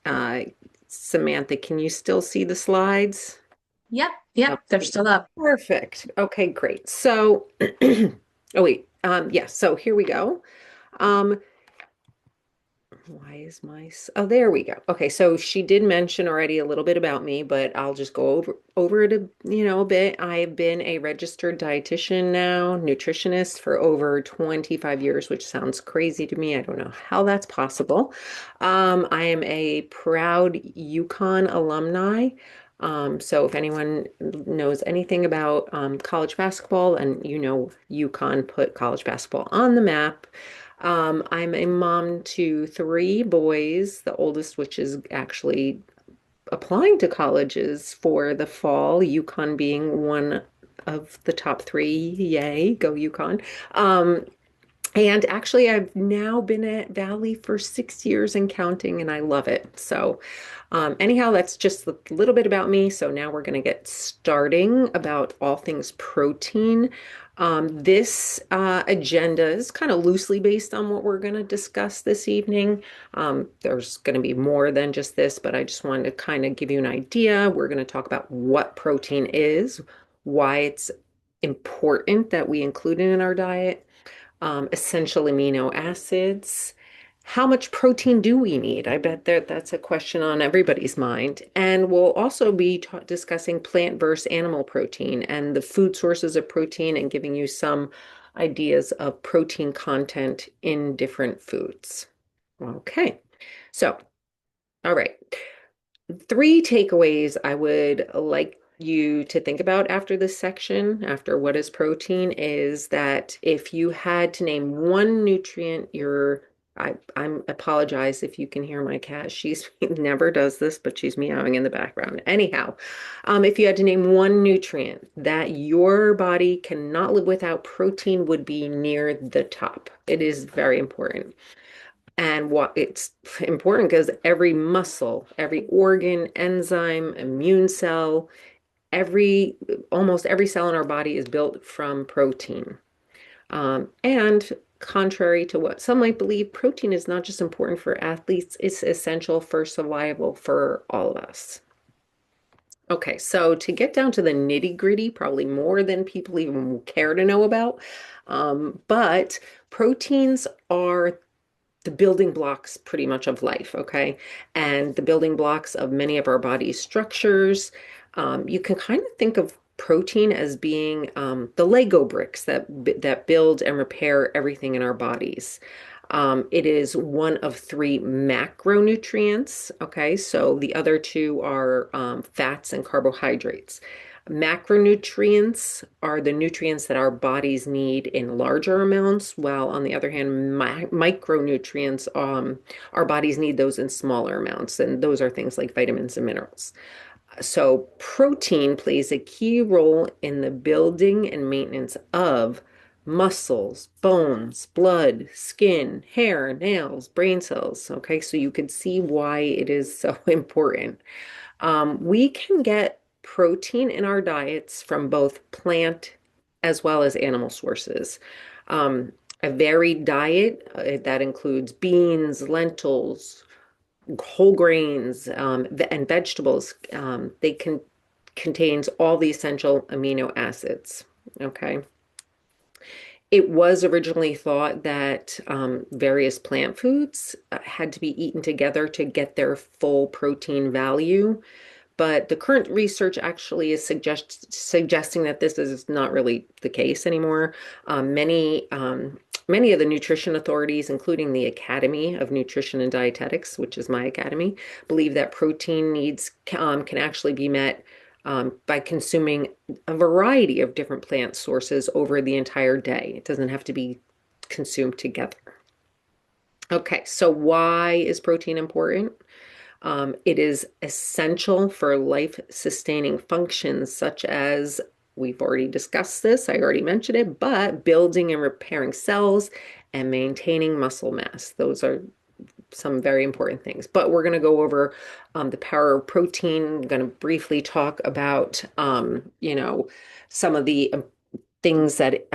Uh, Samantha, can you still see the slides? Yep, they're Okay, still up. perfect. Okay, great. So, oh wait, yeah, so here we go. Um, why is oh, there we go. Okay, so she did mention already a little bit about me, but I'll just go over it a bit. I've been a registered dietitian now, nutritionist for over 25 years, which sounds crazy to me. I don't know how that's possible. I am a proud UConn alumni. So if anyone knows anything about college basketball, and UConn put college basketball on the map. I'm a mom to three boys, the oldest, which is actually applying to colleges for the fall, UConn being one of the top three. Yay, go UConn. Um, and actually, I've now been at Valley for 6 years and counting, and I love it. So, anyhow, that's just a little bit about me. So now we're going to get starting about all things protein. This agenda is kind of loosely based on what we're going to discuss this evening. There's going to be more than just this, but I just wanted to kind of give you an idea. We're going to talk about what protein is, why it's important that we include it in our diet, essential amino acids. How much protein do we need? I bet that's a question on everybody's mind. And we'll also be discussing plant versus animal protein and the food sources of protein and giving you some ideas of protein content in different foods. Okay, so, all right. Three takeaways I would like you to think about after this section, after what is protein, is that if you had to name one nutrient, I'm apologize if you can hear my cat. She's never does this, but she's meowing in the background. Anyhow, if you had to name one nutrient that your body cannot live without, protein would be near the top. It is very important. And what it's important because every muscle, every organ, enzyme, immune cell, every almost every cell in our body is built from protein. And contrary to what some might believe, protein is not just important for athletes, it's essential for survival for all of us. Okay, so to get down to the nitty-gritty, probably more than people even care to know about, but proteins are the building blocks pretty much of life, okay? And the building blocks of many of our body's structures. You can kind of think of protein as being the Lego bricks that build and repair everything in our bodies. It is one of three macronutrients, okay? So the other two are fats and carbohydrates. Macronutrients are the nutrients that our bodies need in larger amounts, while on the other hand, micronutrients, our bodies need those in smaller amounts, and those are things like vitamins and minerals. So, protein plays a key role in the building and maintenance of muscles, bones, blood, skin, hair, nails, brain cells. Okay, so you can see why it is so important. We can get protein in our diets from both plant as well as animal sources. Um, a varied diet that includes beans, lentils, whole grains, and vegetables. They can contains all the essential amino acids. Okay. It was originally thought that various plant foods had to be eaten together to get their full protein value. But the current research actually is suggesting that this is not really the case anymore. Many of the nutrition authorities, including the Academy of Nutrition and Dietetics, which is my academy, believe that protein needs can actually be met by consuming a variety of different plant sources over the entire day. It doesn't have to be consumed together. Okay, so why is protein important? It is essential for life-sustaining functions such as, we've already discussed this, I already mentioned it, but building and repairing cells and maintaining muscle mass. Those are some very important things. But we're going to go over the power of protein. I'm going to briefly talk about, some of the things that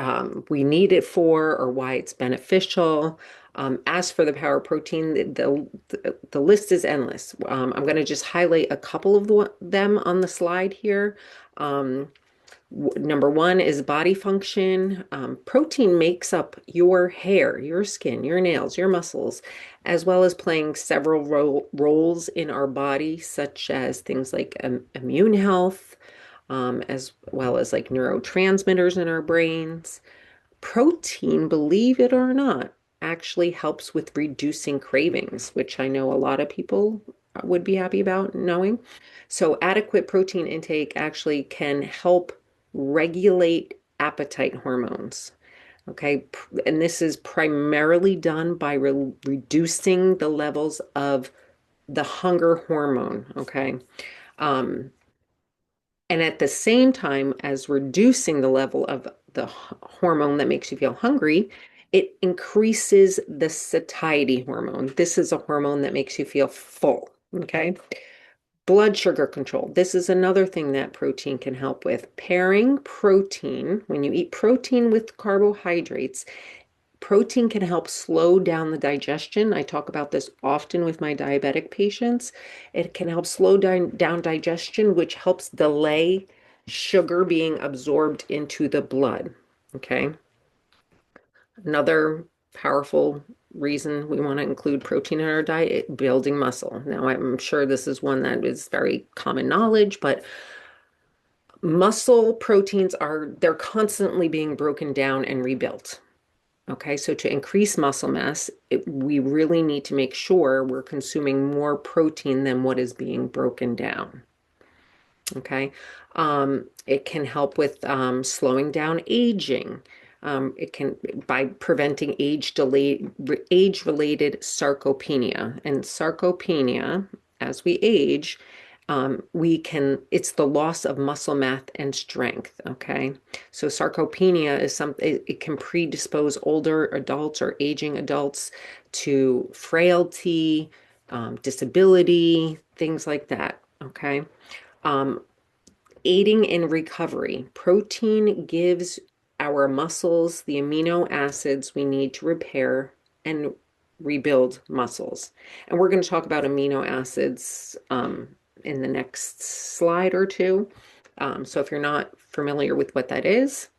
we need it for or why it's beneficial. As for the power protein, the list is endless. I'm going to just highlight a couple of them on the slide here. Um, Number one is body function. Protein makes up your hair, your skin, your nails, your muscles, as well as playing several roles in our body, such as things like immune health, as well as like neurotransmitters in our brains. Protein, believe it or not, actually helps with reducing cravings, which I know a lot of people would be happy about knowing. So, adequate protein intake actually can help regulate appetite hormones. Okay. And this is primarily done by reducing the levels of the hunger hormone. Okay. Um, and at the same time as reducing the level of the hormone that makes you feel hungry, it increases the satiety hormone. This is a hormone that makes you feel full. Okay. Blood sugar control. This is another thing that protein can help with. Pairing protein, when you eat protein with carbohydrates, protein can help slow down the digestion. I talk about this often with my diabetic patients. It can help slow down digestion, which helps delay sugar being absorbed into the blood. Okay. Another powerful reason we want to include protein in our diet, building muscle. Now, I'm sure this is one that is very common knowledge, but muscle proteins they're constantly being broken down and rebuilt. Okay, so to increase muscle mass, we really need to make sure we're consuming more protein than what is being broken down. Okay, it can help with slowing down aging. It can by preventing age-related sarcopenia. And sarcopenia, as we age, it's the loss of muscle mass and strength. Okay, so sarcopenia is something, it can predispose older adults or aging adults to frailty, disability, things like that. Okay. Um, Aiding in recovery. Protein gives our muscles the amino acids we need to repair and rebuild muscles. And we're going to talk about amino acids in the next slide or two. So if you're not familiar with what that is,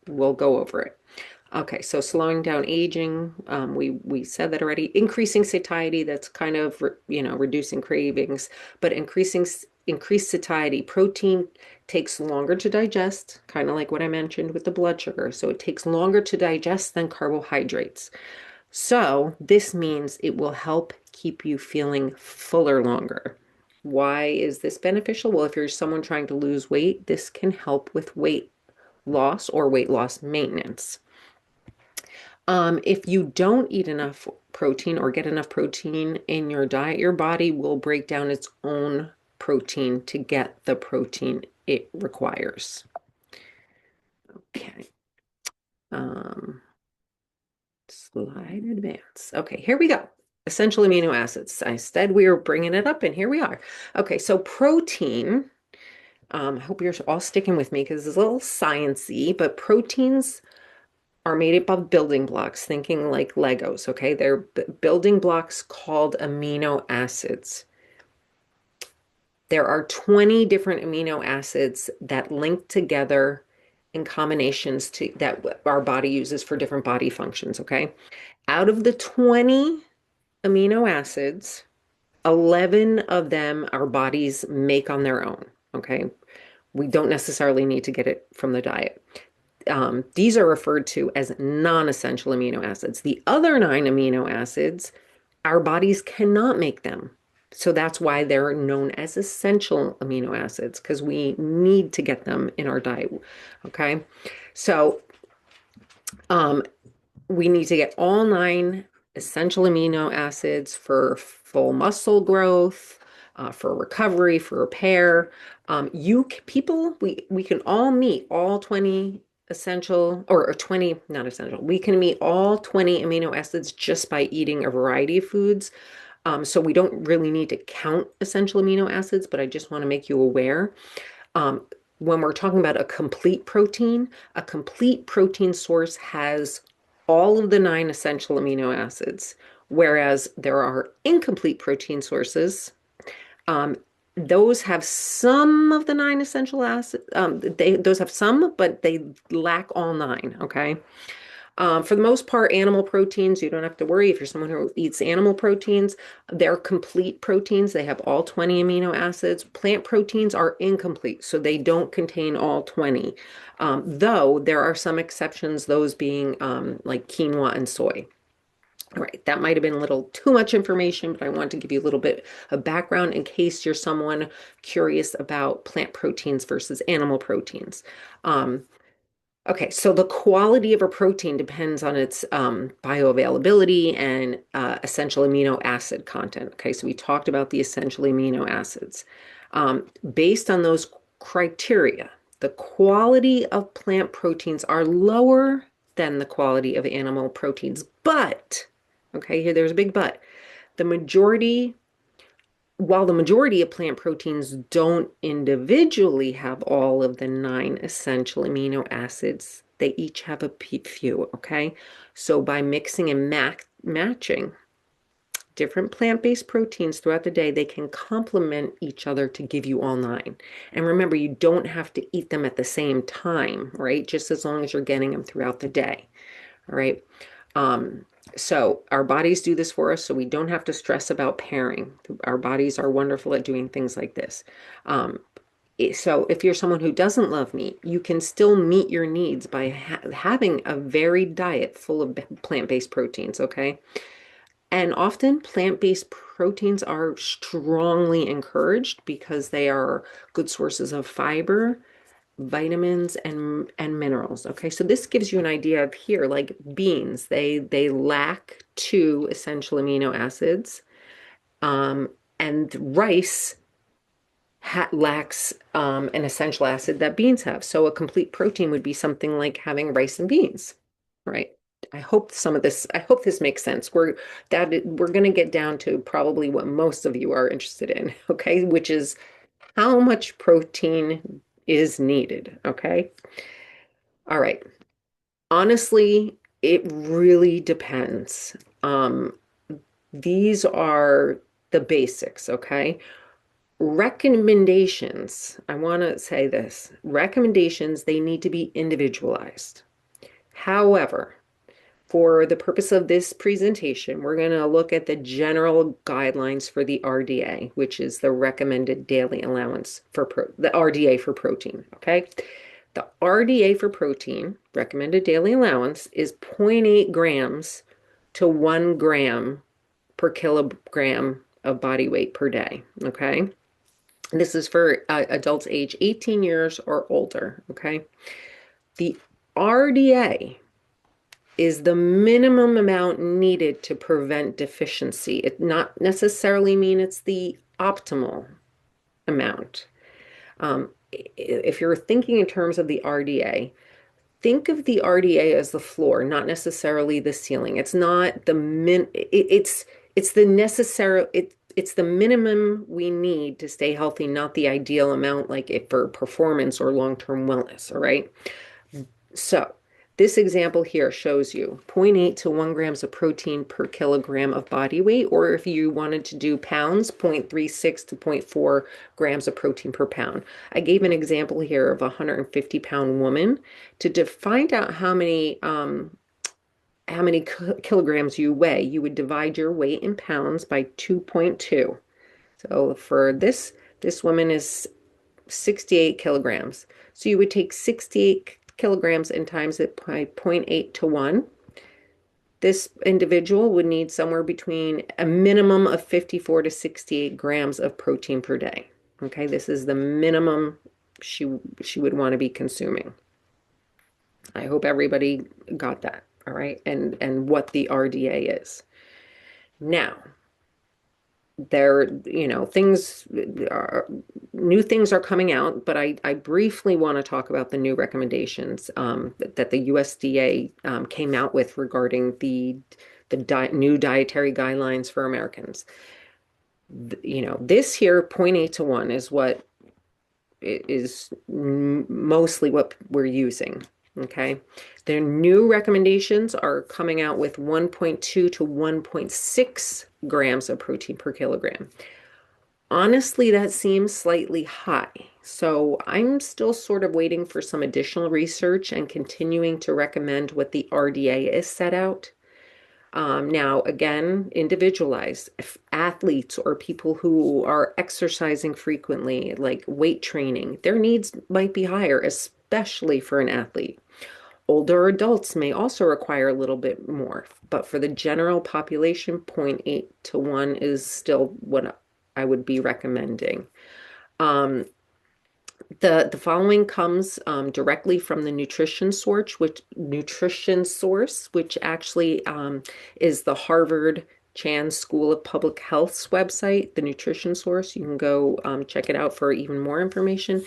we'll go over it. Okay, so slowing down aging, we said that already. Increasing satiety, that's kind of reducing cravings, but increased satiety. Protein takes longer to digest, kind of like what I mentioned with the blood sugar. So it takes longer to digest than carbohydrates. So this means it will help keep you feeling fuller longer. Why is this beneficial? Well, if you're someone trying to lose weight, this can help with weight loss or weight loss maintenance. If you don't eat enough protein or get enough protein in your diet, your body will break down its own protein to get the protein it requires. Okay. Um, Slide advance. Okay, here we go. Essential amino acids. I said we were bringing it up, and here we are. Okay, so protein. I hope you're all sticking with me because it's a little sciencey, but proteins are made up of building blocks, thinking like Legos, okay? They're building blocks called amino acids. There are 20 different amino acids that link together in combinations that our body uses for different body functions, okay? Out of the 20 amino acids, 11 of them our bodies make on their own, okay? We don't necessarily need to get it from the diet. These are referred to as non-essential amino acids. The other 9 amino acids, our bodies cannot make them. So that's why they're known as essential amino acids, because we need to get them in our diet. Okay. So um, we need to get all 9 essential amino acids for full muscle growth, for recovery, for repair. We can all meet all 20 essential or 20, not essential. We can meet all 20 amino acids just by eating a variety of foods. So we don't really need to count essential amino acids, but I just want to make you aware. Um, when we're talking about a complete protein source has all of the nine essential amino acids, whereas there are incomplete protein sources. Um, those have some of the nine essential acids. Those have some, but they lack all nine. Okay. For the most part, animal proteins, you don't have to worry if you're someone who eats animal proteins. They're complete proteins. They have all 20 amino acids. Plant proteins are incomplete, so they don't contain all 20. Though there are some exceptions, those being like quinoa and soy. All right, that might have been a little too much information, but I want to give you a little bit of background in case you're someone curious about plant proteins versus animal proteins. Um, Okay, so the quality of a protein depends on its bioavailability and essential amino acid content. Okay, so we talked about the essential amino acids. Based on those criteria, the quality of plant proteins are lower than the quality of animal proteins. But, okay, here there's a big but. The majority while the majority of plant proteins don't individually have all of the nine essential amino acids, they each have a few, okay? So by mixing and matching different plant-based proteins throughout the day, they can complement each other to give you all nine. And remember, you don't have to eat them at the same time, right? Just as long as you're getting them throughout the day, all right? Um, so our bodies do this for us, so we don't have to stress about pairing. Our bodies are wonderful at doing things like this. Um, so if you're someone who doesn't love meat, you can still meet your needs by having a varied diet full of plant-based proteins, okay? And often plant-based proteins are strongly encouraged because they are good sources of fiber, vitamins and minerals. Okay, so this gives you an idea of here, like beans, they lack two essential amino acids, um, and rice lacks an essential acid that beans have. So a complete protein would be something like having rice and beans, right? I hope this makes sense. We're going to get down to probably what most of you are interested in, okay, which is how much protein is needed, okay? All right. Honestly, it really depends. These are the basics, okay? Recommendations, I want to say this. Recommendations, they need to be individualized. However, for the purpose of this presentation, we're going to look at the general guidelines for the RDA, which is the recommended daily allowance for the RDA for protein, okay? The RDA for protein, recommended daily allowance, is 0.8 grams to 1 gram per kilogram of body weight per day, okay? This is for adults age 18 years or older, okay? The RDA is the minimum amount needed to prevent deficiency. It not necessarily mean it's the optimal amount. If you're thinking in terms of the RDA, think of the RDA as the floor, not necessarily the ceiling. It's not the it's the necessary it's the minimum we need to stay healthy, not the ideal amount like it for performance or long-term wellness, all right? So this example here shows you zero point 0.8 to 1 grams of protein per kilogram of body weight, or if you wanted to do pounds, 0.36 to 0.4 grams of protein per pound. I gave an example here of a 150-pound woman. To find out how many kilograms you weigh, you would divide your weight in pounds by 2.2. So for this woman is 68 kilograms. So you would take 68 kilograms and times it by 0.8 to 1. This individual would need somewhere between a minimum of 54 to 68 grams of protein per day. Okay, this is the minimum she would want to be consuming. I hope everybody got that, all right, and what the RDA is. Now, things are new things are coming out, but I briefly want to talk about the new recommendations that the USDA came out with regarding the new dietary guidelines for Americans. This here 0.8 to 1 is what is mostly what we're using. Okay. Their new recommendations are coming out with 1.2 to 1.6 grams of protein per kilogram. Honestly, that seems slightly high. So I'm still sort of waiting for some additional research and continuing to recommend what the RDA is set out. Now, again, individualized. If athletes or people who are exercising frequently, like weight training, their needs might be higher, especially for an athlete. Older adults may also require a little bit more, but for the general population, zero point 0.8 to 1 is still what I would be recommending. Um, the following comes directly from the Nutrition Source, which actually is the Harvard Chan School of Public Health's website, the Nutrition Source. You can go check it out for even more information.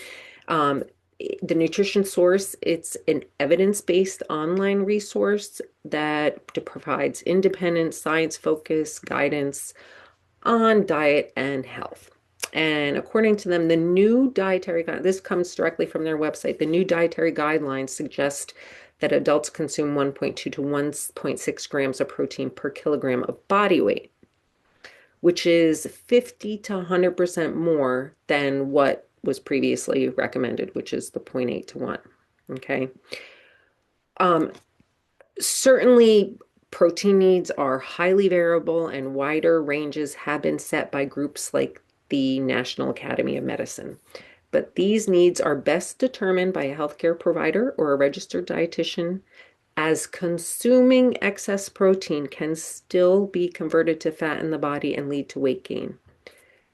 Um, the Nutrition Source, it's an evidence-based online resource that provides independent, science-focused guidance on diet and health. And according to them, the new dietary this comes directly from their website. The new dietary guidelines suggest that adults consume 1.2 to 1.6 grams of protein per kilogram of body weight, which is 50 to 100% more than what was previously recommended, which is the zero point 0.8 to 1. Okay. Um, Certainly, protein needs are highly variable, and wider ranges have been set by groups like the National Academy of Medicine. But these needs are best determined by a healthcare provider or a registered dietitian, as consuming excess protein can still be converted to fat in the body and lead to weight gain.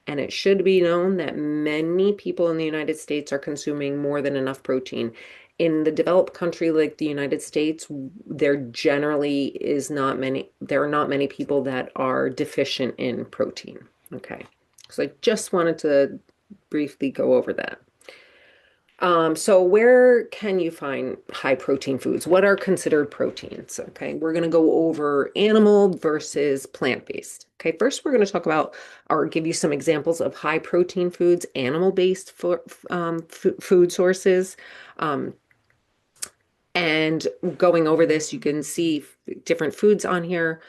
And it should be known that many people in the United States are consuming more than enough protein. In the developed country like the United States, there are not many people that are deficient in protein. Okay. So I just wanted to briefly go over that. So where can you find high protein foods? What are considered proteins? Okay, we're going to go over animal versus plant-based. Okay, first we're going to talk about or give you some examples of high protein foods, animal-based food sources. Um, and going over this, you can see different foods on here.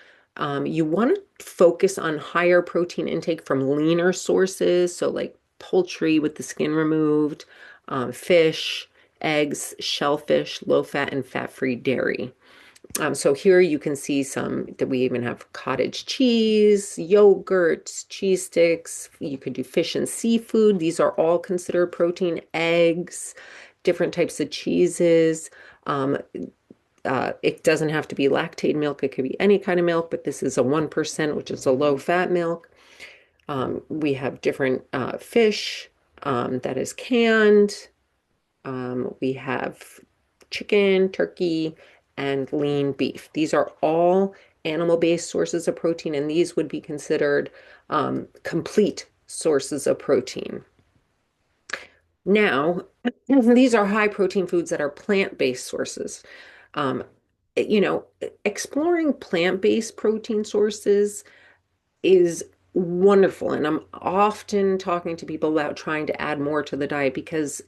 You want to focus on higher protein intake from leaner sources, so like poultry with the skin removed, fish, eggs, shellfish, low fat, and fat free dairy. So here you can see some that we even have cottage cheese, yogurt, cheese sticks. You could do fish and seafood. These are all considered protein, eggs, different types of cheeses. Um, it doesn't have to be lactate milk. It could be any kind of milk, but this is a 1%, which is a low fat milk. We have different fish that is canned. We have chicken, turkey, and lean beef. These are all animal-based sources of protein, and these would be considered complete sources of protein. Now, these are high protein foods that are plant-based sources. Um, you know, exploring plant-based protein sources is wonderful. And I'm often talking to people about trying to add more to the diet because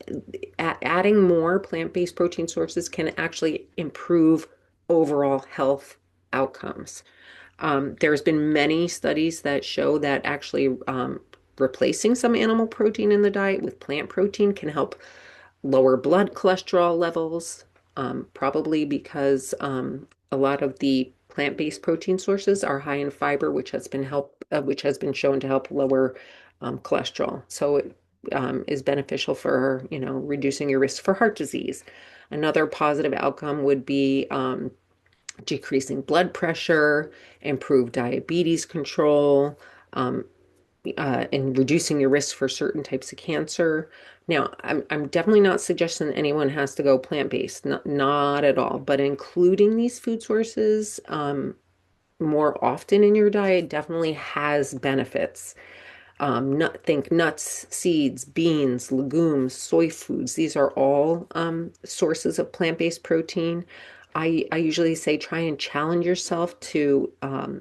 adding more plant-based protein sources can actually improve overall health outcomes. There's been many studies that show that actually replacing some animal protein in the diet with plant protein can help lower blood cholesterol levels, probably because a lot of the plant-based protein sources are high in fiber, which has been shown to help lower cholesterol. So it is beneficial for, reducing your risk for heart disease. Another positive outcome would be decreasing blood pressure, improve diabetes control, um, and reducing your risk for certain types of cancer. Now, I'm definitely not suggesting anyone has to go plant-based, not at all, but including these food sources more often in your diet definitely has benefits. Think nuts, seeds, beans, legumes, soy foods. These are all sources of plant-based protein. I usually say try and challenge yourself to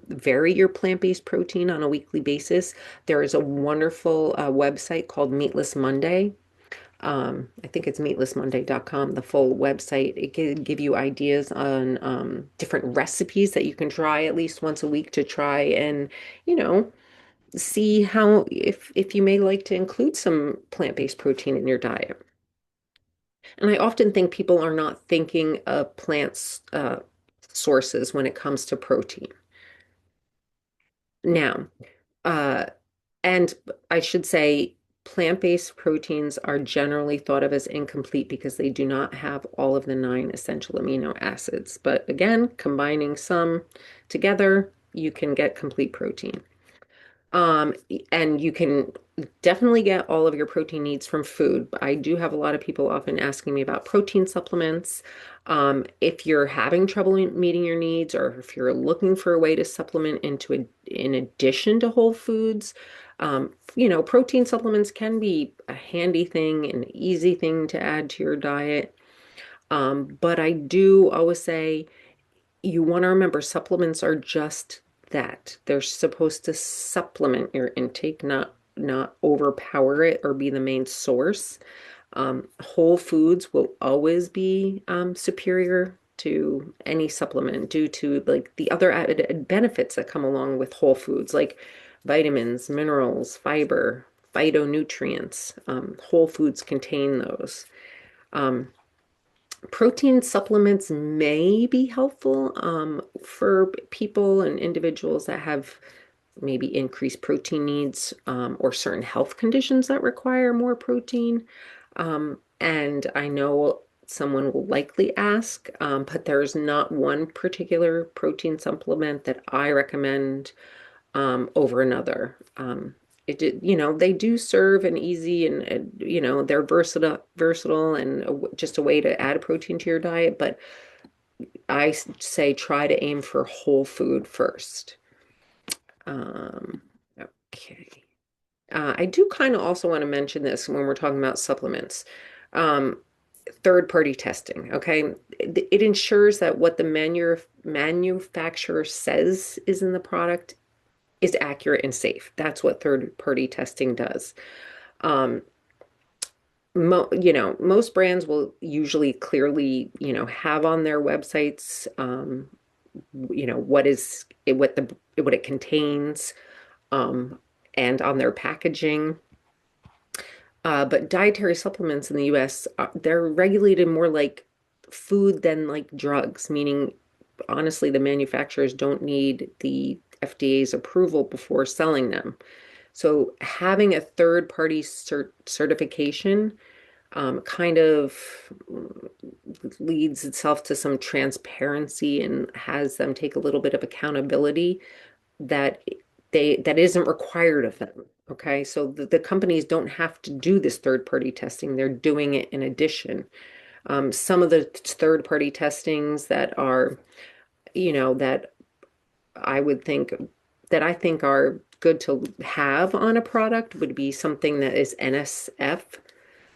vary your plant-based protein on a weekly basis. There is a wonderful website called Meatless Monday. I think it's meatlessmonday.com, the full website. It can give you ideas on different recipes that you can try at least once a week to try and, you know, see how if you may like to include some plant-based protein in your diet. And I often think people are not thinking of plants sources when it comes to protein. Now, uh, and I should say, plant-based proteins are generally thought of as incomplete because they do not have all of the nine essential amino acids. But again, combining some together, you can get complete protein. Um, and you can definitely get all of your protein needs from food. But I do have a lot of people often asking me about protein supplements. If you're having trouble meeting your needs, or if you're looking for a way to supplement in addition to whole foods, protein supplements can be a handy thing, an easy thing to add to your diet. But I do always say, you want to remember supplements are just that. They're supposed to supplement your intake, not overpower it or be the main source. Whole foods will always be superior to any supplement due to like the other added benefits that come along with whole foods, like vitamins, minerals, fiber, phytonutrients. Whole foods contain those. Um, Protein supplements may be helpful for people and individuals that have maybe increased protein needs or certain health conditions that require more protein. And I know someone will likely ask, but there's not one particular protein supplement that I recommend over another. They do serve an easy and they're versatile and just a way to add protein to your diet. But say try to aim for whole food first. Um, okay. I do kind of also want to mention this when we're talking about supplements. Um, Third-party testing, okay? It ensures that what the manufacturer says is in the product is accurate and safe. That's what third-party testing does. Um, most brands will usually clearly, have on their websites, what is it, what it contains, um, and on their packaging. But dietary supplements in the US, they're regulated more like food than like drugs, meaning honestly, the manufacturers don't need the FDA's approval before selling them. So having a third party certification kind of leads itself to some transparency and has them take a little bit of accountability that that isn't required of them. Okay, so the companies don't have to do this third party testing; they're doing it in addition. Some of the third party testings that are, that I would think that I think are good to have on a product would be something that is NSF,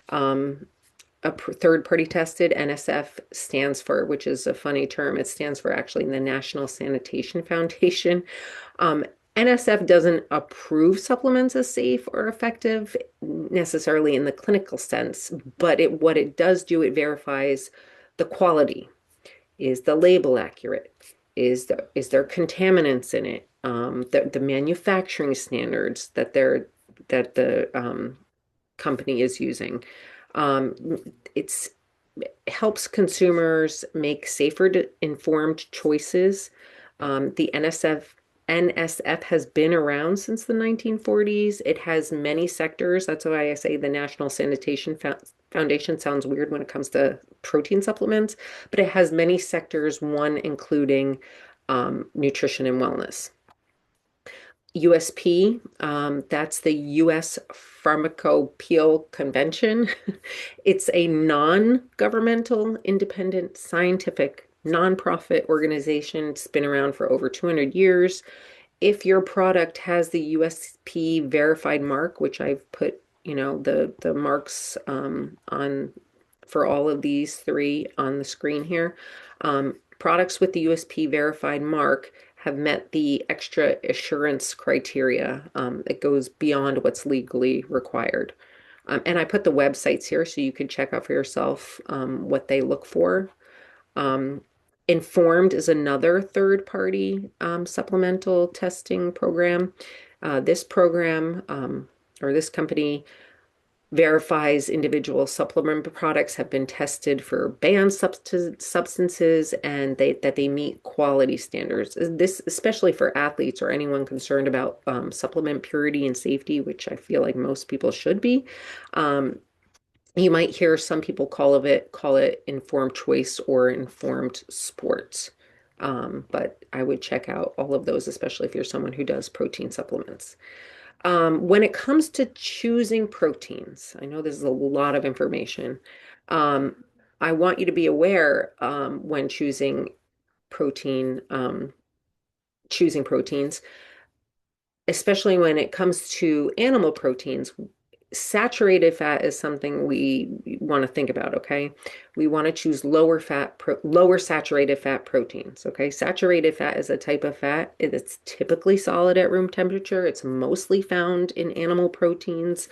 a third party tested. NSF stands for, which is a funny term, it stands for actually the National Sanitation Foundation. Um, NSF doesn't approve supplements as safe or effective necessarily in the clinical sense, but what it does do, it verifies the quality. Is the label accurate? Is there contaminants in it? The manufacturing standards that the company is using. Um, it's helps consumers make safer, informed choices. The NSF has been around since the 1940s. It has many sectors. That's why I say the National Sanitation Foundation sounds weird when it comes to protein supplements, but it has many sectors, one including nutrition and wellness. USP, that's the US Pharmacopeal Convention. It's a non-governmental, independent, scientific, nonprofit organization. It's been around for over 200 years. If your product has the USP verified mark, which I've put, the marks on for all of these three on the screen here, products with the USP verified mark have met the extra assurance criteria. It goes beyond what's legally required. And I put the websites here so you can check out for yourself what they look for. Um, Informed is another third-party supplemental testing program. This program or this company verifies individual supplement products have been tested for banned substances and that they meet quality standards. This especially for athletes or anyone concerned about supplement purity and safety, which I feel like most people should be. Um, you might hear some people call it informed choice or informed sports. But I would check out all of those, especially if you're someone who does protein supplements. When it comes to choosing proteins, I know this is a lot of information. Um, I want you to be aware when protein, um, choosing proteins, especially when it comes to animal proteins. Saturated fat is something we want to think about, okay? We want to choose lower saturated fat proteins, okay? Saturated fat is a type of fat. It's typically solid at room temperature. It's mostly found in animal proteins.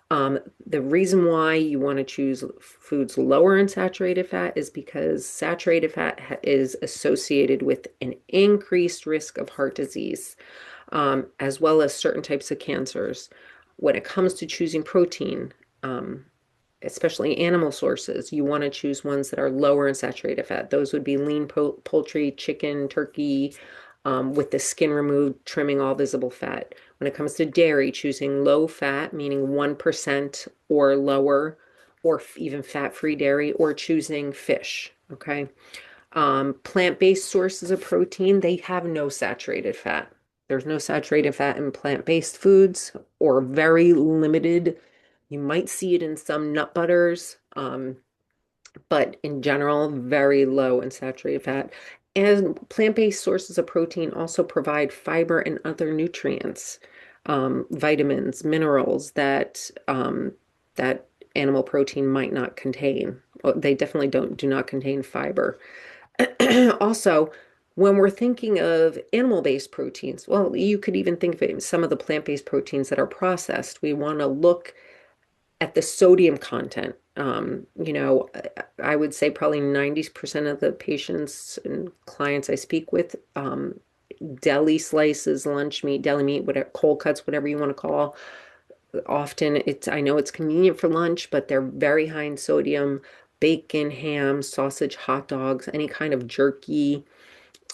The reason why you want to choose foods lower in saturated fat is because saturated fat is associated with an increased risk of heart disease, as well as certain types of cancers. When it comes to choosing protein, um, especially animal sources, you want to choose ones that are lower in saturated fat. Those would be lean poultry, chicken, turkey, with the skin removed, trimming all visible fat. When it comes to dairy, choosing low fat, meaning 1% or lower, or even fat-free dairy, or choosing fish. Okay. Plant-based sources of protein, they have no saturated fat. There's no saturated fat in plant-based foods or very limited. You might see it in some nut butters, but in general, very low in saturated fat. And plant-based sources of protein also provide fiber and other nutrients, vitamins, minerals that animal protein might not contain. Well, they definitely do not contain fiber. Also, when we're thinking of animal-based proteins, well, you could even think of it in some of the plant-based proteins that are processed. We want to look at the sodium content. I would say probably 90% of the patients and clients I speak with, deli slices, lunch meat, deli meat, whatever, cold cuts, whatever you want to call. Often I know it's convenient for lunch, but they're very high in sodium. Bacon, ham, sausage, hot dogs, any kind of jerky,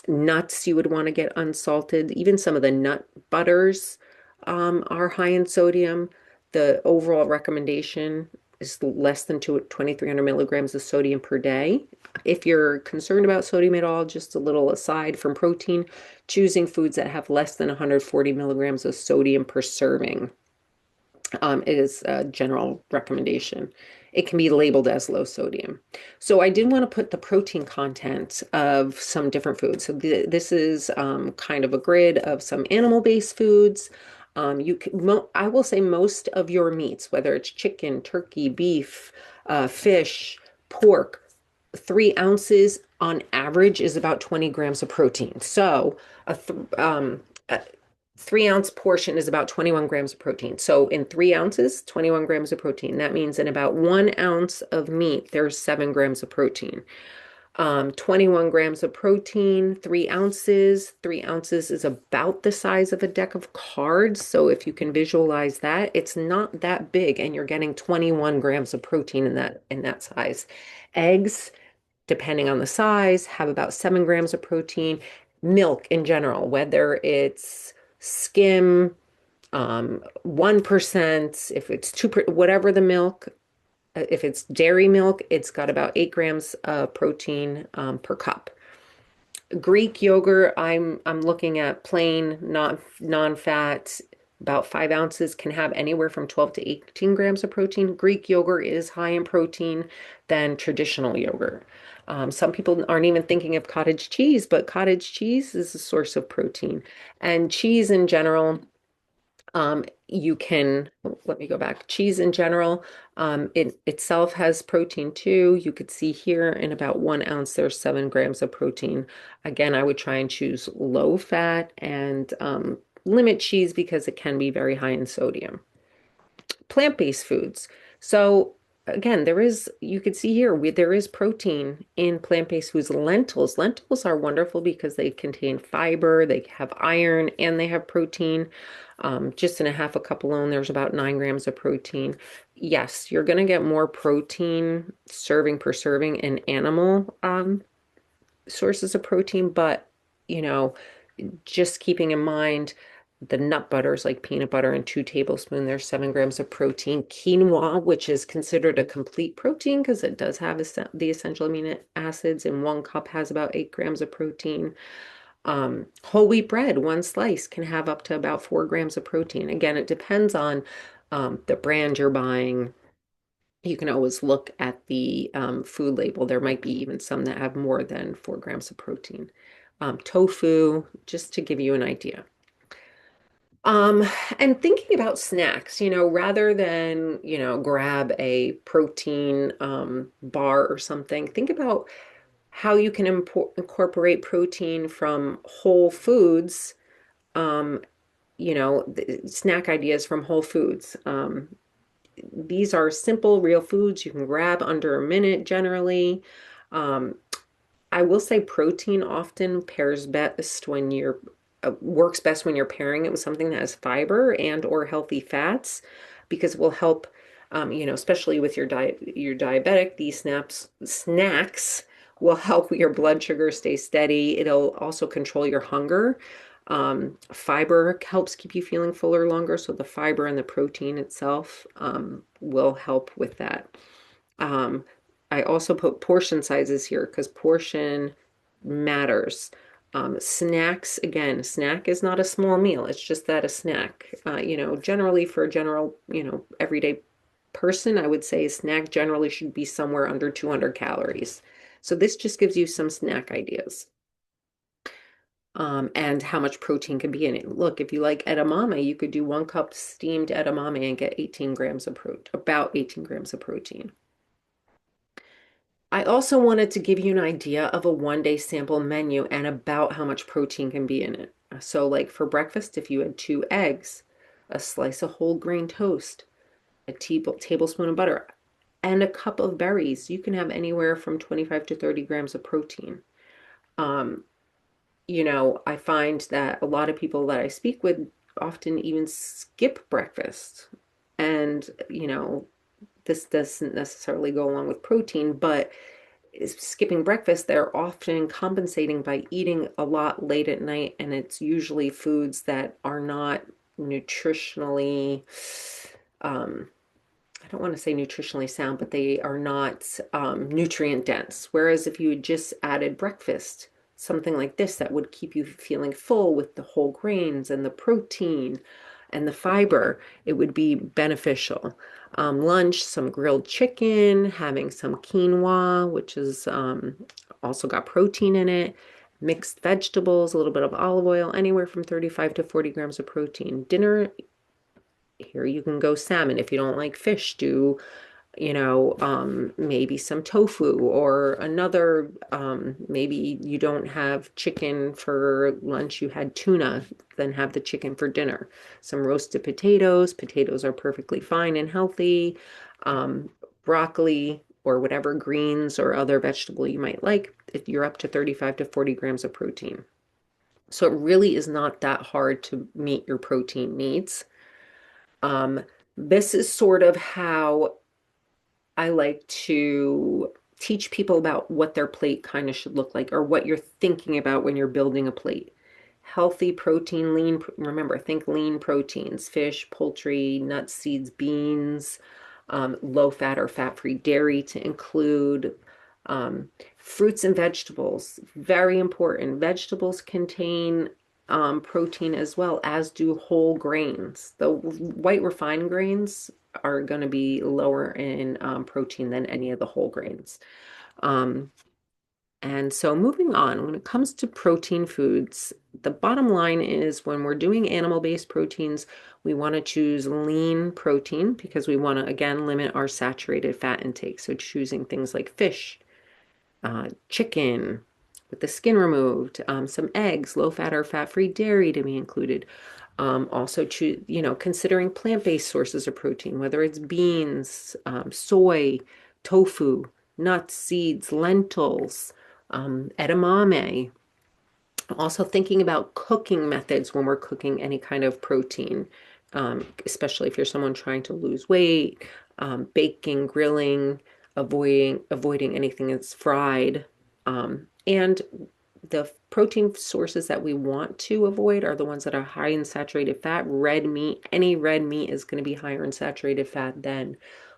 nuts you would want to get unsalted. Even some of the nut butters are high in sodium. The overall recommendation is less than 2,300 milligrams of sodium per day. If you're concerned about sodium at all, just a little aside from protein, choosing foods that have less than 140 milligrams of sodium per serving is a general recommendation. It can be labeled as low sodium. So I did want to put the protein content of some different foods. So this is kind of a grid of some animal-based foods. I will say most of your meats, whether it's chicken, turkey, beef, fish, pork, 3 ounces on average is about 20 grams of protein. So a 3 ounce portion is about 21 grams of protein. So in 3 ounces, 21 grams of protein. That means in about 1 ounce of meat, there's 7 grams of protein. 21 grams of protein, 3 ounces. 3 ounces is about the size of a deck of cards. So if you can visualize that, it's not that big, and you're getting 21 grams of protein in that size. Eggs, depending on the size, have about 7 grams of protein. Milk in general, whether it's skim, 1%, if it's 2%, whatever the milk, if it's dairy milk, it's got about 8 grams of protein per cup. Greek yogurt, I'm looking at plain, not non-fat, about 5 ounces, can have anywhere from 12 to 18 grams of protein. Greek yogurt is high in protein than traditional yogurt. Some people aren't even thinking of cottage cheese, but cottage cheese is a source of protein. And cheese in general, let me go back. Cheese in general, it itself has protein too. You could see here in about 1 ounce, there's 7 grams of protein. Again, I would try and choose low fat and limit cheese because it can be very high in sodium. plant-based foods. So again, you can see here, there is protein in plant-based foods. Lentils. Lentils are wonderful because they contain fiber, they have iron, and they have protein. Just in a half a cup alone, there's about 9 grams of protein. Yes, you're going to get more protein serving per serving in animal sources of protein, but you know, just keeping in mind the nut butters like peanut butter and 2 tablespoons, there's 7 grams of protein. Quinoa, which is considered a complete protein because it does have the essential amino acids, in 1 cup has about 8 grams of protein. Whole wheat bread, one slice can have up to about 4 grams of protein. Again, it depends on the brand you're buying. You can always look at the food label. There might be even some that have more than 4 grams of protein. Tofu, just to give you an idea. Um, and thinking about snacks, rather than, grab a protein bar or something, think about how you can incorporate protein from whole foods, um, snack ideas from Whole Foods. These are simple, real foods you can grab under a minute generally. Um, I will say protein often pairs best when you're works best when you're pairing it with something that has fiber and or healthy fats because it will help especially with your diabetic, these snacks will help your blood sugar stay steady. It'll also control your hunger. Fiber helps keep you feeling fuller longer, so the fiber and the protein itself will help with that. Um, I also put portion sizes here because portion matters. Snacks, again, snack is not a small meal. It's just that a snack. Generally for a general, everyday person, I would say a snack generally should be somewhere under 200 calories. So this just gives you some snack ideas. And how much protein can be in it. Look, if you like edamame, you could do 1 cup steamed edamame and get 18 grams of protein, about 18 grams of protein. I also wanted to give you an idea of a 1 day sample menu and about how much protein can be in it. So, like for breakfast, if you had 2 eggs, a slice of whole grain toast, a tablespoon of butter, and a cup of berries, you can have anywhere from 25 to 30 grams of protein. Um, I find that a lot of people that I speak with often even skip breakfast. And, this doesn't necessarily go along with protein, but skipping breakfast, they're often compensating by eating a lot late at night, and it's usually foods that are not nutritionally, um, I don't want to say nutritionally sound, but they are not nutrient dense. Whereas if you had just added breakfast, something like this that would keep you feeling full with the whole grains and the protein and the fiber, it would be beneficial. Lunch, some grilled chicken, having some quinoa, which is also got protein in it, mixed vegetables, a little bit of olive oil, anywhere from 35 to 40 grams of protein. Dinner, here you can go salmon. If you don't like fish, do maybe some tofu or another, maybe you don't have chicken for lunch, you had tuna, then have the chicken for dinner. Some roasted potatoes. Potatoes are perfectly fine and healthy. Um, Broccoli or whatever greens or other vegetable you might like, if you're up to 35 to 40 grams of protein. So it really is not that hard to meet your protein needs. Um, this is sort of how I like to teach people about what their plate kind of should look like or what you're thinking about when you're building a plate. Healthy protein, remember, think lean proteins, fish, poultry, nuts, seeds, beans, low fat or fat-free dairy to include. Fruits and vegetables, very important. Vegetables contain protein as well, as do whole grains. The white refined grains are going to be lower in protein than any of the whole grains. Um, and so moving on, when it comes to protein foods, the bottom line is when we're doing animal-based proteins, we want to choose lean protein because we want to, again, limit our saturated fat intake. So choosing things like fish, chicken with the skin removed, some eggs, low fat or fat-free dairy to be included. Also, considering plant-based sources of protein, whether it's beans, soy, tofu, nuts, seeds, lentils, edamame. Also thinking about cooking methods when we're cooking any kind of protein, especially if you're someone trying to lose weight, baking, grilling, avoiding anything that's fried. And the protein sources that we want to avoid are the ones that are high in saturated fat. Red meat, any red meat is going to be higher in saturated fat than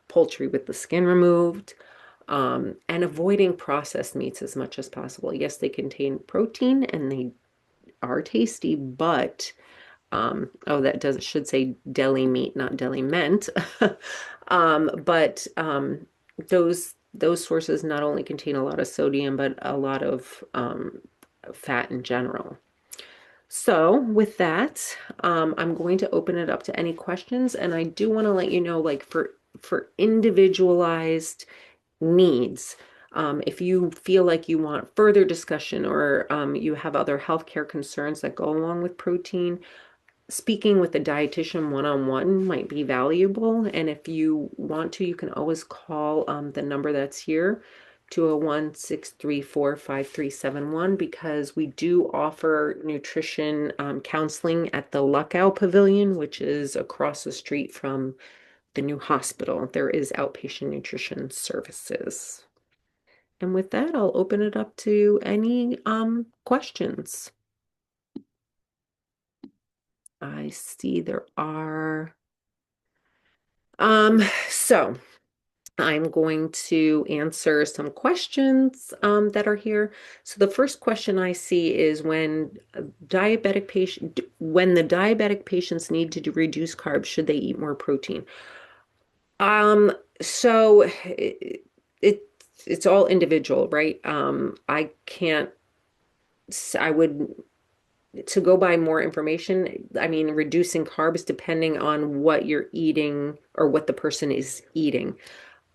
poultry with the skin removed. And avoiding processed meats as much as possible. Yes, they contain protein and they are tasty, but oh, that does should say deli meat, not deli meant. But those sources not only contain a lot of sodium, but a lot of fat in general. So with that, I'm going to open it up to any questions, and I do want to let you know, like for individualized needs. If you feel like you want further discussion or you have other healthcare concerns that go along with protein, speaking with a dietitian one-on-one might be valuable. And if you want to, you can always call the number that's here, 201-634-5371, because we do offer nutrition counseling at the Luckow Pavilion, which is across the street from the new hospital. There is outpatient nutrition services. And with that, I'll open it up to any questions. I see there are. So I'm going to answer some questions that are here. So the first question I see is when the diabetic patients need to reduce carbs, should they eat more protein? So it it's all individual, right? I would to go by more information. I mean, reducing carbs depending on what you're eating or what the person is eating.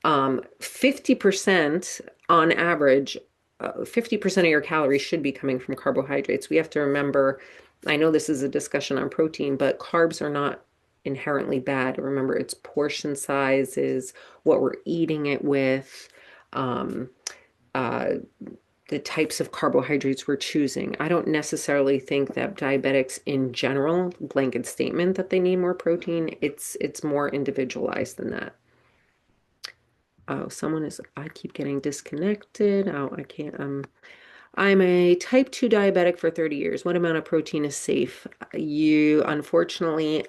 50% on average, 50% of your calories should be coming from carbohydrates. We have to remember, I know this is a discussion on protein, but carbs are not inherently bad. Remember, it's portion sizes, what we're eating it with, um, uh, the types of carbohydrates we're choosing. I don't necessarily think that diabetics in general, blanket statement that they need more protein. It's more individualized than that. Oh, I keep getting disconnected. Oh, I can't, I'm a type 2 diabetic for 30 years. What amount of protein is safe? Unfortunately,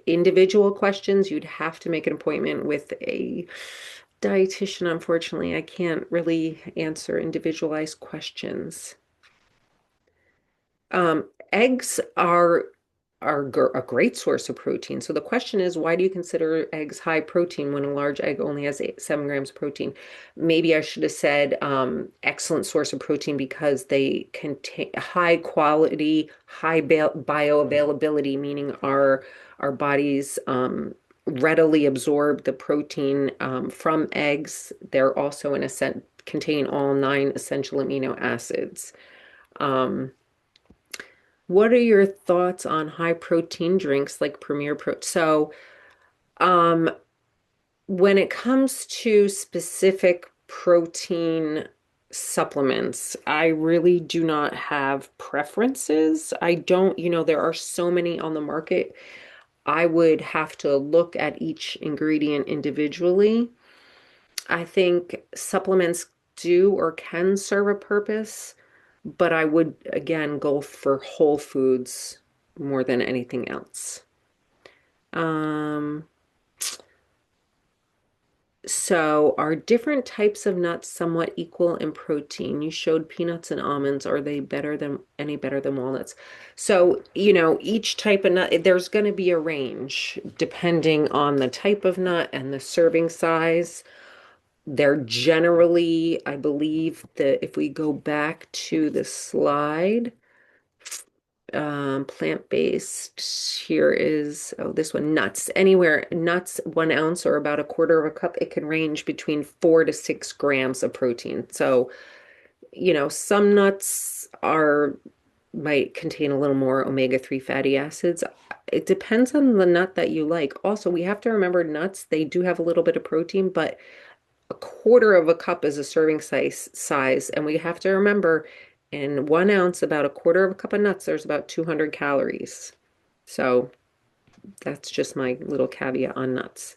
individual questions, you'd have to make an appointment with a dietitian. Unfortunately, I can't really answer individualized questions. Eggs are a great source of protein. So the question is, why do you consider eggs high protein when a large egg only has 7 grams of protein? Maybe I should have said excellent source of protein because they contain high quality, high bioavailability, meaning our bodies readily absorb the protein from eggs. They're also contain all 9 essential amino acids. Um, what are your thoughts on high protein drinks like Premier Pro? So, um, when it comes to specific protein supplements, I really do not have preferences. I don't, there are so many on the market. I would have to look at each ingredient individually. I think supplements do or can serve a purpose, but I would again go for whole foods more than anything else. Um, so are different types of nuts somewhat equal in protein? You showed peanuts and almonds. Are they any better than walnuts? So, each type of nut, there's going to be a range depending on the type of nut and the serving size. They're generally, I believe that if we go back to the slide, plant-based, here is, oh, this one, nuts. Anywhere, nuts, 1 ounce or about a quarter of a cup, it can range between 4 to 6 grams of protein. So, some nuts might contain a little more omega-3 fatty acids. it depends on the nut that you like. Also, we have to remember nuts, they do have a little bit of protein, but a quarter of a cup is a serving size. And we have to remember in 1 ounce, about a quarter of a cup of nuts, there's about 200 calories. So that's just my little caveat on nuts.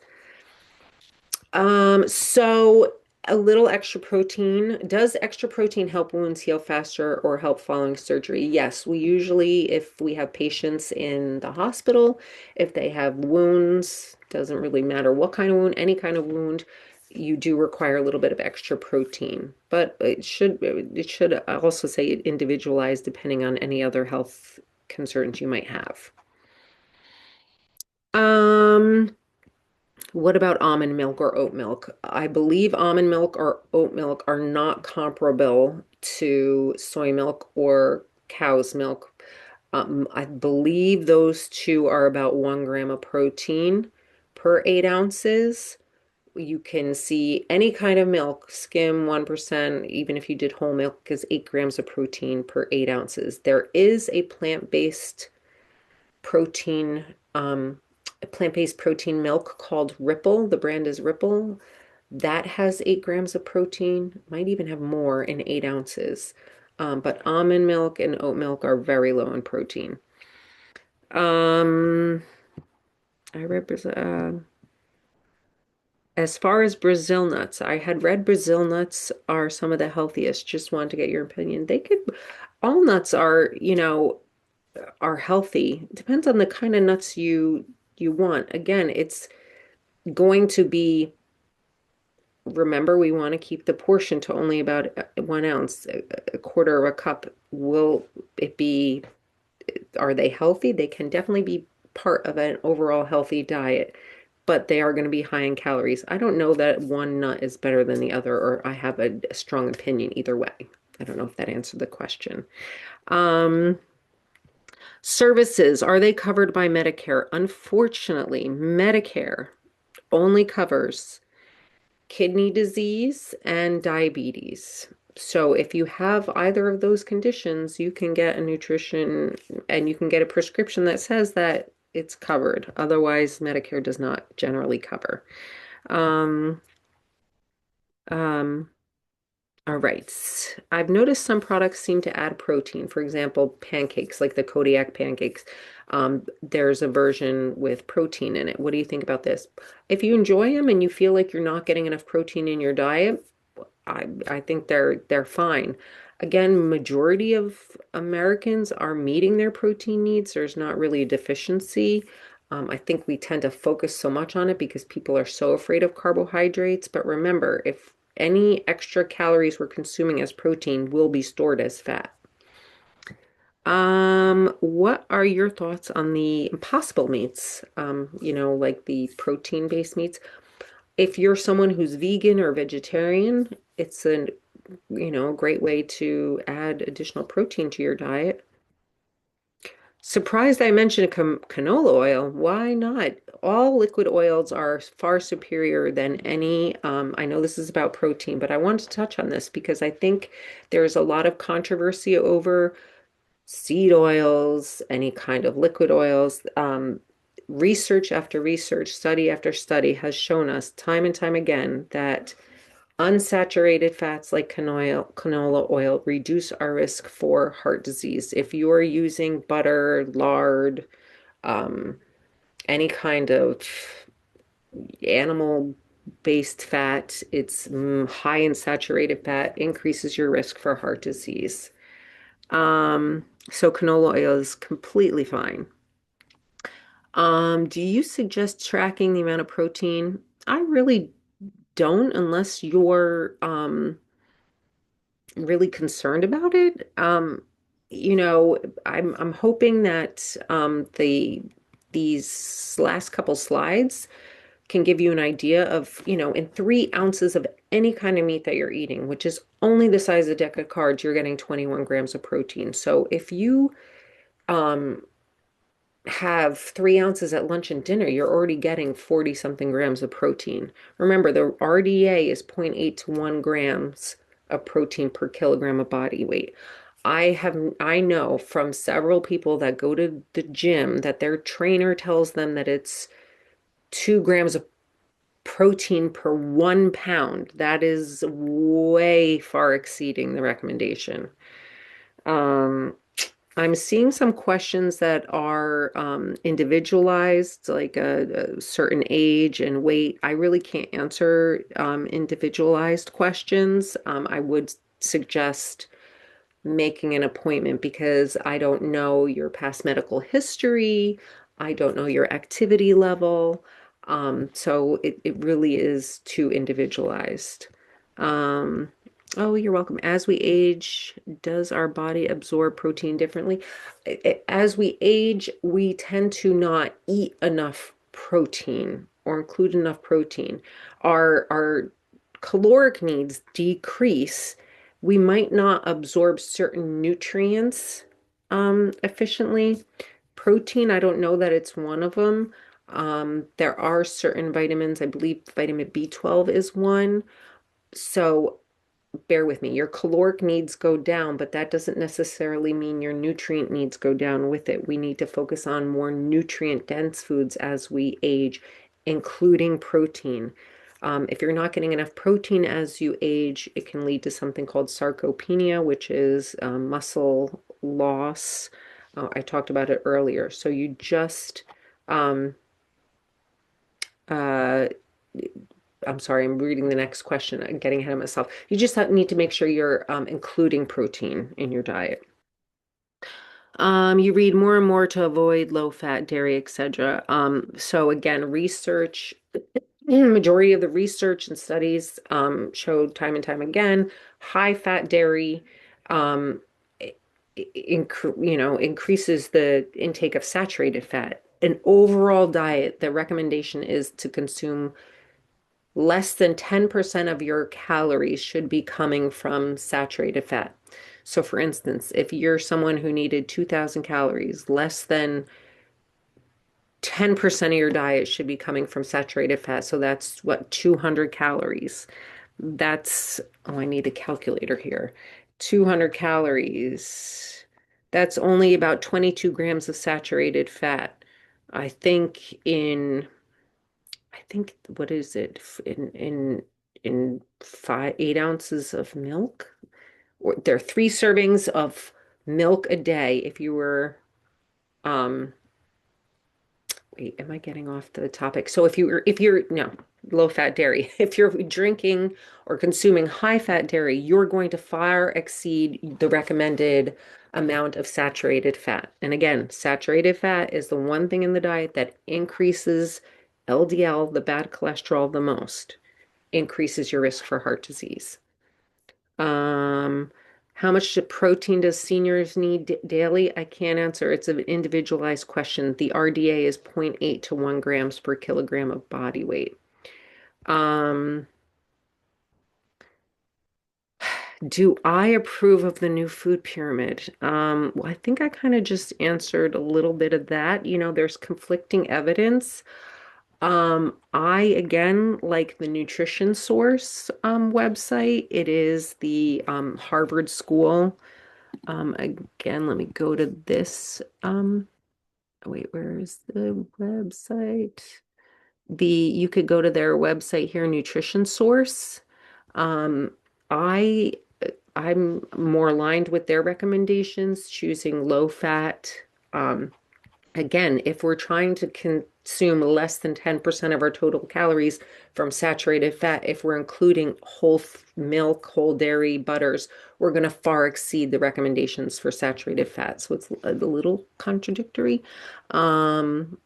So a little extra protein. Does extra protein help wounds heal faster or help following surgery? Yes, we usually, if we have patients in the hospital, if they have wounds, doesn't really matter what kind of wound, any kind of wound, you do require a little bit of extra protein. But it should also say individualized depending on any other health concerns you might have. Um, what about almond milk or oat milk? I believe almond milk or oat milk are not comparable to soy milk or cow's milk. I believe those two are about 1 gram of protein per 8 ounces. You can see any kind of milk, skim 1%, even if you did whole milk, is 8 grams of protein per 8 ounces. There is protein, a plant-based protein milk called Ripple. The brand is Ripple. That has 8 grams of protein, might even have more in 8 ounces. But almond milk and oat milk are very low in protein. Um, I read, as far as Brazil nuts, I had read Brazil nuts are some of the healthiest. Just wanted to get your opinion. All nuts are healthy. Depends on the kind of nuts you want. Again, it's going to be, remember, we want to keep the portion to only about 1 ounce, a quarter of a cup. Will it be, are they healthy? They can definitely be part of an overall healthy diet, but they are going to be high in calories. I don't know that one nut is better than the other, or I have a strong opinion either way. I don't know if that answered the question. Um, Services, are they covered by Medicare? Unfortunately, Medicare only covers kidney disease and diabetes. So if you have either of those conditions, you can get a nutrition and you can get a prescription that says that it's covered. Otherwise, Medicare does not generally cover. Um, um, all right. I've noticed some products seem to add protein. For example, pancakes, like the Kodiak pancakes. There's a version with protein in it. What do you think about this? If you enjoy them and you feel like you're not getting enough protein in your diet, I think they're fine. Again, majority of Americans are meeting their protein needs. There's not really a deficiency. I think we tend to focus so much on it because people are so afraid of carbohydrates. But remember, if any extra calories we're consuming as protein will be stored as fat. What are your thoughts on the impossible meats? Like the protein-based meats. If you're someone who's vegan or vegetarian, it's a great way to add additional protein to your diet. Surprised I mentioned canola oil. Why not? All liquid oils are far superior than any. I know this is about protein, but I wanted to touch on this because I think there's a lot of controversy over seed oils, any kind of liquid oils. Research after research, study after study has shown us time and time again that unsaturated fats like canola oil reduce our risk for heart disease. If you are using butter, lard, um, any kind of animal-based fat, it's high in saturated fat, increases your risk for heart disease. So canola oil is completely fine. Do you suggest tracking the amount of protein? I really don't unless you're really concerned about it. You know, I'm hoping that these last couple slides can give you an idea of, in 3 ounces of any kind of meat that you're eating, which is only the size of a deck of cards, you're getting 21 grams of protein. So if you um have 3 ounces at lunch and dinner, you're already getting 40 something grams of protein. Remember, the RDA is 0.8 to 1 grams of protein per kilogram of body weight. I know from several people that go to the gym that their trainer tells them that it's 2 grams of protein per 1 pound. That is way far exceeding the recommendation. Um, I'm seeing some questions that are individualized, like a certain age and weight. I really can't answer individualized questions. I would suggest making an appointment because I don't know your past medical history. I don't know your activity level. So it really is too individualized. Um, oh, you're welcome. As we age, does our body absorb protein differently? As we age, we tend to not eat enough protein or include enough protein. Our caloric needs decrease. We might not absorb certain nutrients efficiently. Protein, I don't know that it's one of them. There are certain vitamins, I believe vitamin B12 is one. So bear with me. Your caloric needs go down, but that doesn't necessarily mean your nutrient needs go down with it. We need to focus on more nutrient dense foods as we age, including protein. If you're not getting enough protein as you age, it can lead to something called sarcopenia, which is muscle loss. I talked about it earlier. So you just um, uh, I'm sorry, I'm reading the next question. I'm getting ahead of myself. You just need to make sure you're including protein in your diet. You read more and more to avoid low fat dairy, etc. So again, research, majority of the research and studies showed time and time again, high fat dairy um, increases the intake of saturated fat. An overall diet, the recommendation is to consume less than 10% of your calories should be coming from saturated fat. So, for instance, if you're someone who needed 2,000 calories, less than 10% of your diet should be coming from saturated fat. So, that's what, 200 calories. That's, oh, I need a calculator here. 200 calories. That's only about 22 grams of saturated fat. I think in I think what is it in 8 ounces of milk, or there are 3 servings of milk a day. If you were um wait, am I getting off the topic? So if you're no, low fat dairy, if you're drinking or consuming high fat dairy, you're going to far exceed the recommended amount of saturated fat. And again, saturated fat is the one thing in the diet that increases LDL, the bad cholesterol, the most, increases your risk for heart disease. Um, how much protein does seniors need daily? I can't answer. It's an individualized question. The RDA is zero point 0.8 to 1 grams per kilogram of body weight. Um, do I approve of the new food pyramid? Well, I think I kind of just answered a little bit of that. There's conflicting evidence. I again like the Nutrition Source website. It is the Harvard School. Again, let me go to this. Wait, where is the website? You could go to their website here, Nutrition Source. Um, I I'm more aligned with their recommendations, choosing low fat. Um, Again, if we're trying to consume less than 10% of our total calories from saturated fat, if we're including whole milk, whole dairy, butters, we're going to far exceed the recommendations for saturated fat. So it's a little contradictory. Um,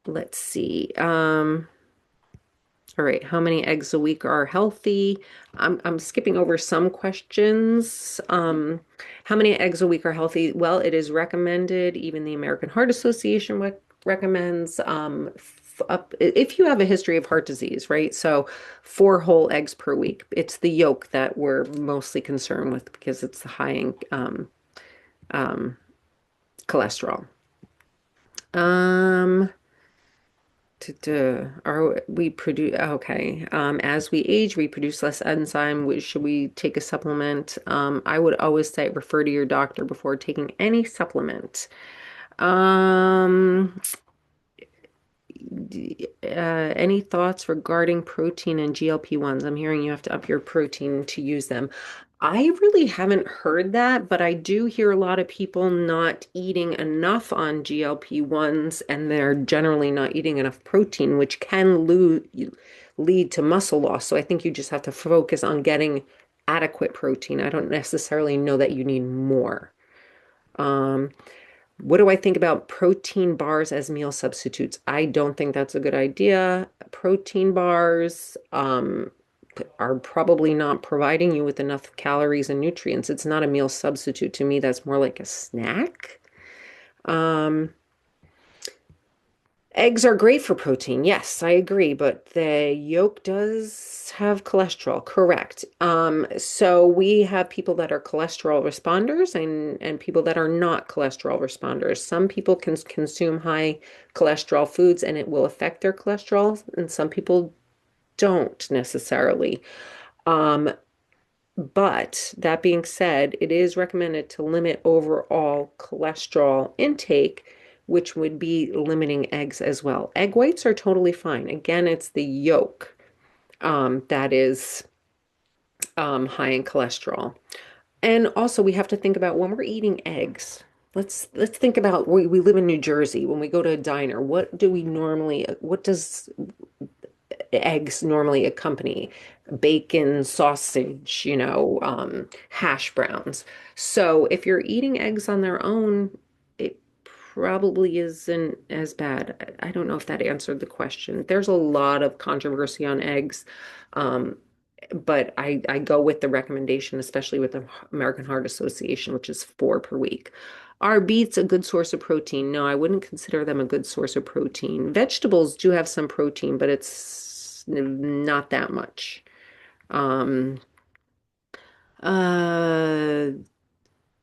let's see. All right, how many eggs a week are healthy? I'm skipping over some questions. How many eggs a week are healthy? Well, it is recommended, even the American Heart Association recommends up if you have a history of heart disease, right? So 4 whole eggs per week. It's the yolk that we're mostly concerned with because it's the high in um, cholesterol. Um, Are we produce okay? As we age, we produce less enzyme. Should we take a supplement? I would always say refer to your doctor before taking any supplement. Um, any thoughts regarding protein and GLP-1s? I'm hearing you have to up your protein to use them. I really haven't heard that, but I do hear a lot of people not eating enough on GLP-1s and they're generally not eating enough protein, which can lead to muscle loss. So I think you just have to focus on getting adequate protein. I don't necessarily know that you need more. Um, what do I think about protein bars as meal substitutes? I don't think that's a good idea. Protein bars are probably not providing you with enough calories and nutrients. It's not a meal substitute. To me, that's more like a snack. Um, Eggs are great for protein. Yes, I agree, but the yolk does have cholesterol, correct. So we have people that are cholesterol responders and people that are not cholesterol responders. Some people can consume high cholesterol foods and it will affect their cholesterol, and some people don't necessarily. Um, but that being said, it is recommended to limit overall cholesterol intake, which would be limiting eggs as well. Egg whites are totally fine. Again, it's the yolk that is high in cholesterol. And also, we have to think about when we're eating eggs. Let's think about we live in New Jersey. When we go to a diner, what does eggs normally accompany? Bacon, sausage, hash browns. So if you're eating eggs on their own, it probably isn't as bad. I don't know if that answered the question. There's a lot of controversy on eggs, um, but I go with the recommendation, especially with the American Heart Association, which is 4 per week. Are beets a good source of protein? No, I wouldn't consider them a good source of protein. Vegetables do have some protein, but it's not that much. Um, uh,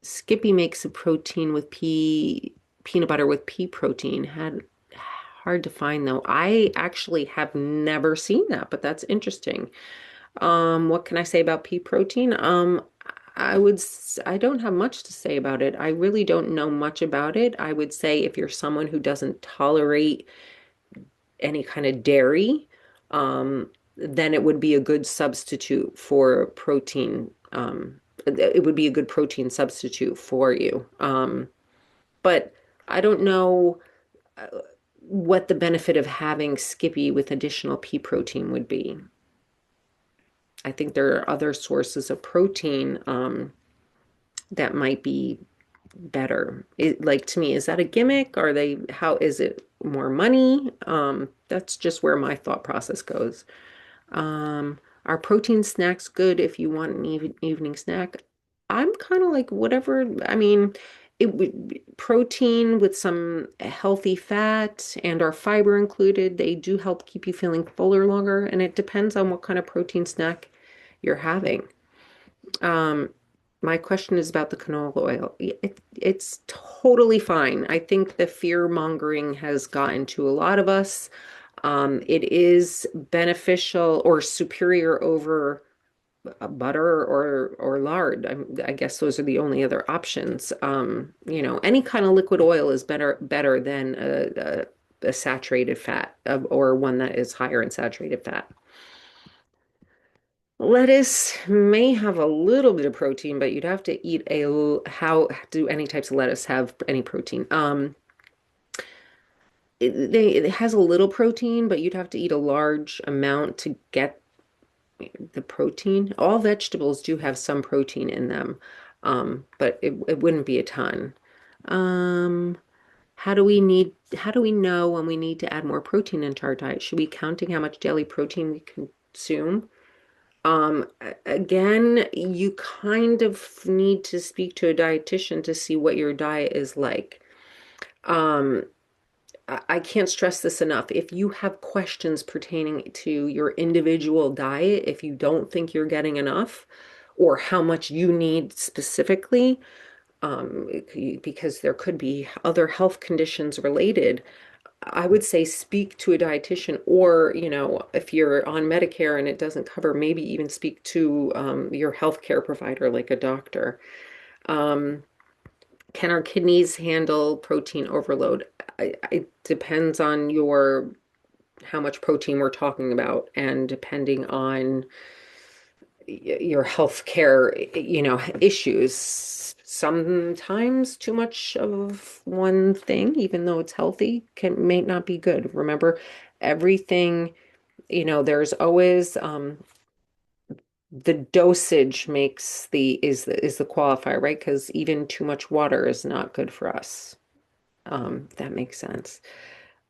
Skippy makes a protein with peanut butter with pea protein. Had hard to find though. I actually have never seen that, but that's interesting. What can I say about pea protein? I don't have much to say about it. I really don't know much about it. I would say if you're someone who doesn't tolerate any kind of dairy, then it would be a good substitute for protein. It would be a good protein substitute for you. But I don't know uh, what the benefit of having Skippy with additional pea protein would be. I think there are other sources of protein that might be better. Like to me, is that a gimmick? How is it more money? That's just where my thought process goes. Are protein snacks good if you want an evening snack? I'm kind of like whatever. I mean, it would protein with some healthy fat and our fiber included. They do help keep you feeling fuller longer, and it depends on what kind of protein snack you're having. Um, my question is about the canola oil. It's totally fine. I think the fear mongering has gotten to a lot of us. It is beneficial or superior over butter or lard. I guess those are the only other options. Any kind of liquid oil is better than a saturated fat or one that is higher in saturated fat. Lettuce may have a little bit of protein, but you'd have to eat how do any types of lettuce have any protein? It has a little protein, but you'd have to eat a large amount to get the protein. All vegetables do have some protein in them, but it wouldn't be a ton. Um, how do we know when we need to add more protein into our diet? Should we be counting how much daily protein we consume? Again, you kind of need to speak to a dietitian to see what your diet is like. Um, I can't stress this enough. If you have questions pertaining to your individual diet, if you don't think you're getting enough or how much you need specifically, because there could be other health conditions related, I would say speak to a dietitian, or, if you're on Medicare and it doesn't cover, maybe even speak to your healthcare provider, like a doctor. Um, can our kidneys handle protein overload? It depends on how much protein we're talking about, and depending on your healthcare, issues. Sometimes too much of one thing, even though it's healthy, may not be good. Remember, everything, there's always the dosage makes the qualifier, right? Because even too much water is not good for us. If that makes sense.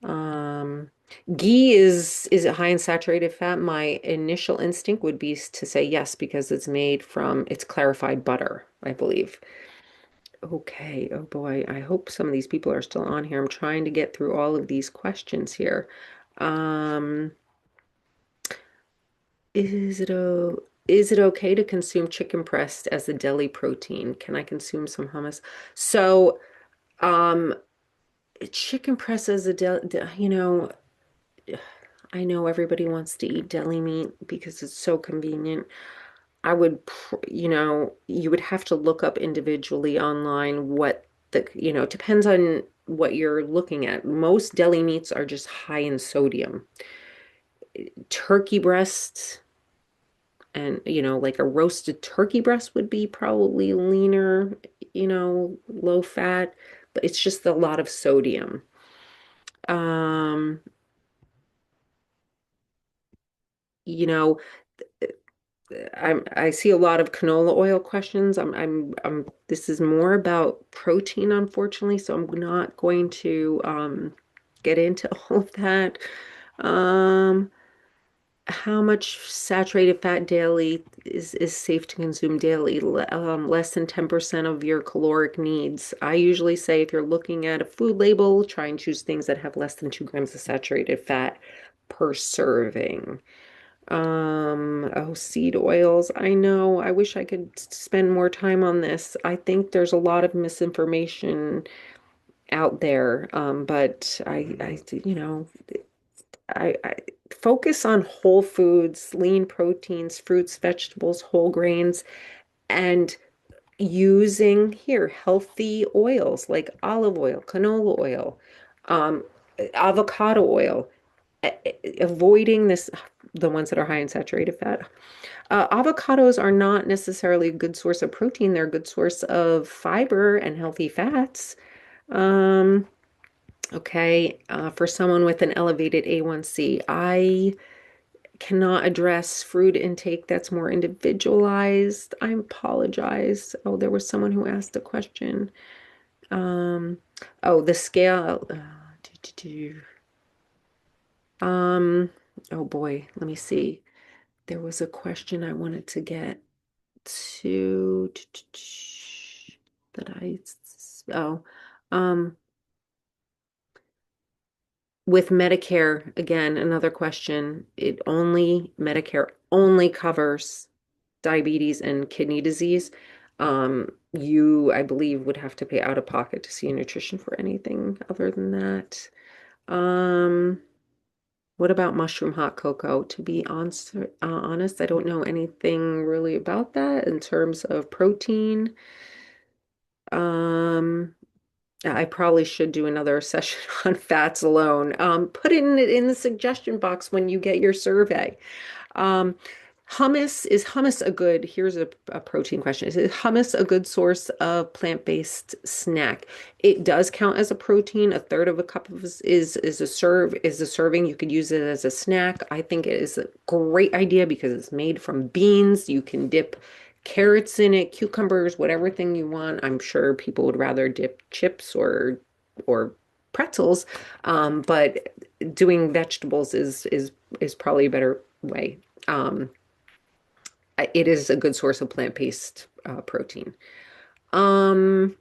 Um, Ghee is it high in saturated fat? My initial instinct would be to say yes, because it's clarified butter, I believe. Okay, oh boy, I hope some of these people are still on here. I'm trying to get through all of these questions here. Um, is it okay to consume chicken breast as a deli protein? Can I consume some hummus? So, um, chicken breast as a I know everybody wants to eat deli meat because it's so convenient. You would have to look up individually online it depends on what you're looking at. Most deli meats are just high in sodium. Turkey breasts and, like a roasted turkey breast would be probably leaner, low fat, but it's just a lot of sodium. Um, you know, I see a lot of canola oil questions. This is more about protein, unfortunately, so I'm not going to get into all of that. Um, how much saturated fat daily is safe to consume daily? Less than 10% of your caloric needs. I usually say if you're looking at a food label, try and choose things that have less than 2 grams of saturated fat per serving. Seed oils. I know. I wish I could spend more time on this. I think there's a lot of misinformation out there. But I focus on whole foods, lean proteins, fruits, vegetables, whole grains, and using here healthy oils like olive oil, canola oil, um, avocado oil, avoiding the ones that are high in saturated fat. Avocados are not necessarily a good source of protein. They're a good source of fiber and healthy fats. Um, okay, for someone with an elevated A1C, I cannot address fruit intake that's more individualized. I apologize. Oh, there was someone who asked a question. Um, the scale. Do, do, do. Oh boy, let me see. There was a question I wanted to get to that oh um with Medicare, again, another question. Medicare only covers diabetes and kidney disease. You, I believe, would have to pay out of pocket to see a nutrition for anything other than that. um what about mushroom hot cocoa? To be honest, I don't know anything really about that in terms of protein. Um, I probably should do another session on fats alone. Put it in the suggestion box when you get your survey. Um, here's a protein question. Is hummus a good source of plant-based snack? It does count as a protein. A third of a cup of is a serving. You could use it as a snack. I think it is a great idea because it's made from beans. You can dip carrots in it, cucumbers, whatever thing you want. I'm sure people would rather dip chips or pretzels, but doing vegetables is probably a better way. Um, it is a good source of plant-based protein. Um,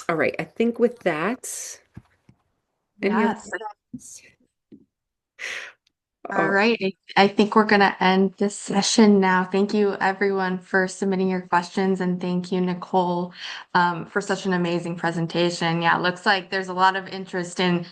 all right, I think with that, any other Yes. questions? All Oh, right. I think we're going to end this session now. Thank you, everyone, for submitting your questions. And thank you, Nicole, for such an amazing presentation. Yeah, it looks like there's a lot of interest in